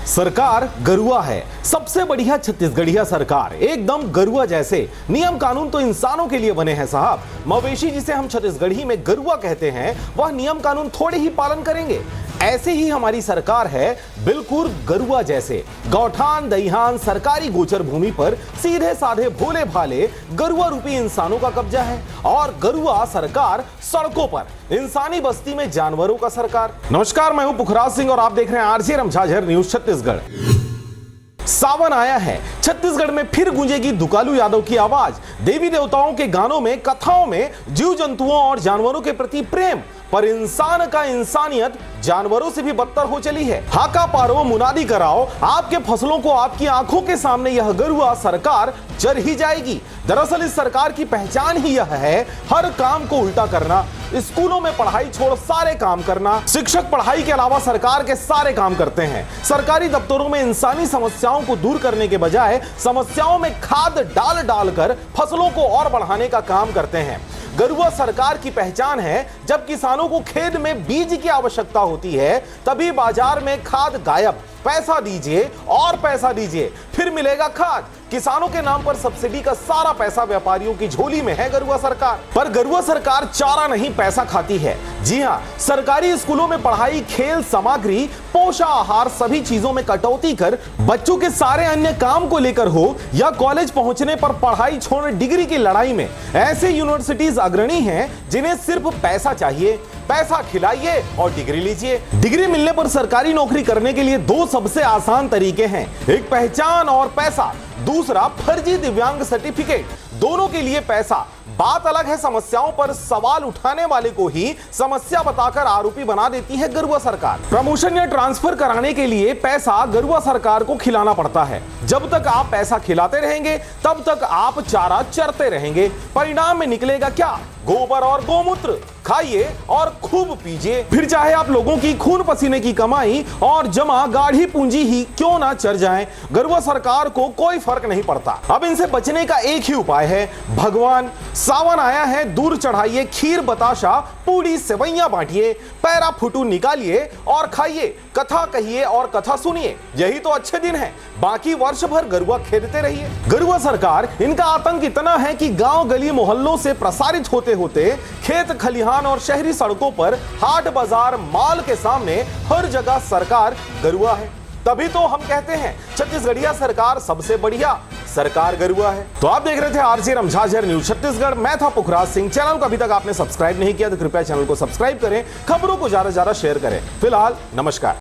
सरकार गरुआ है, सबसे बढ़िया छत्तीसगढ़िया सरकार, एकदम गरुआ जैसे। नियम कानून तो इंसानों के लिए बने हैं साहब। मवेशी जिसे हम छत्तीसगढ़ी में गरुआ कहते हैं, वह नियम कानून थोड़े ही पालन करेंगे। ऐसे ही हमारी सरकार है, बिल्कुल गरुआ जैसे। गौठान दहिहान सरकारी गोचर भूमि पर सीधे साधे भोले भाले गरुआ रूपी इंसानों का कब्जा है। और गरुआ सरकार सड़कों पर, इंसानी बस्ती में जानवरों का सरकार। नमस्कार, मैं हूं पुखराज सिंह और आप देख रहे हैं आरजे रमझाझर न्यूज छत्तीसगढ़। सावन आया है, छत्तीसगढ़ में फिर गूंजेगी दुकालू यादव की आवाज। देवी देवताओं के गानों में, कथाओं में जीव जंतुओं और जानवरों के प्रति प्रेम, पर इंसान का इंसानियत जानवरों से भी बदतर हो चली है। हाका पारो, मुनादी कराओ, आपके फसलों को आपकी आंखों के सामने यह गरुआ सरकार जर ही जाएगी। दरअसल इस सरकार की पहचान ही यह है, हर काम को उल्टा करना। स्कूलों में पढ़ाई छोड़ सारे काम करना। शिक्षक पढ़ाई के अलावा सरकार के सारे काम करते हैं। सरकारी दफ्तरों में इंसानी समस्याओं को दूर करने के बजाय समस्याओं में खाद डाल डालकर फसलों को और बढ़ाने का काम करते हैं। गरुआ सरकार की पहचान है, जब किसानों को खेत में बीज की आवश्यकता होती है तभी बाजार में खाद गायब। पैसा दीजिए और पैसा दीजिए, फिर मिलेगा खाद। किसानों के नाम पर सब्सिडी का सारा पैसा व्यापारियों की झोली में है गरुआ सरकार। पर गरुआ सरकार चारा नहीं पैसा खाती है। जी हां, सरकारी स्कूलों में पढ़ाई, खेल सामग्री, पोषाहार सभी चीजों में कटौती कर बच्चों के सारे अन्य काम को लेकर हो या कॉलेज पहुंचने पर पढ़ाई छोड़ डिग्री की लड़ाई में, ऐसे यूनिवर्सिटीज अग्रणी हैं जिन्हें सिर्फ पैसा चाहिए। पैसा खिलाइए और डिग्री लीजिए। डिग्री मिलने पर सरकारी नौकरी करने के लिए दो सबसे आसान तरीके हैं, एक पहचान और पैसा, दूसरा फर्जी दिव्यांग सर्टिफिकेट। दोनों के लिए पैसा। बात अलग है, समस्याओं पर सवाल उठाने वाले को ही समस्या बताकर आरोपी बना देती है गरुआ सरकार। प्रमोशन या ट्रांसफर कराने के लिए पैसा गरुआ सरकार को खिलाना पड़ता है। जब तक आप पैसा खिलाते रहेंगे तब तक आप चारा चरते रहेंगे। परिणाम में निकलेगा क्या? गोबर और गोमूत्र। खाइए और खूब पीजिए, फिर चाहे आप लोगों की खून पसीने की कमाई और जमा गाढ़ी पूंजी ही क्यों ना चर जाए, गरुआ सरकार को कोई फर्क नहीं पड़ता। अब इनसे बचने का एक ही उपाय है, भगवान। सावन आया है, दूर चढ़ाइए खीर बताशा, पूड़ी सेवैयां बांटिए, पैरा फुटू निकालिए और खाइए, कथा कहिए और कथा सुनिए। यही तो अच्छे दिन है। बाकी वर्ष भर गरुआ खेलते रहिए। गरुआ सरकार, इनका आतंक इतना है कि गांव गली मोहल्लों से प्रसारित होते होते खेत खलिहान और शहरी सड़कों पर, हाट बाजार, माल के सामने हर जगह सरकार गरुआ है। तभी तो हम कहते हैं छत्तीसगढ़िया सरकार सबसे बढ़िया सरकार गरुआ है। तो आप देख रहे थे आरजे रमझाझर न्यूज छत्तीसगढ़। मैं था पुखराज सिंह। चैनल को अभी तक आपने सब्सक्राइब नहीं किया तो कृपया चैनल को सब्सक्राइब करें, खबरों को ज्यादा से ज्यादा शेयर करें। फिलहाल नमस्कार।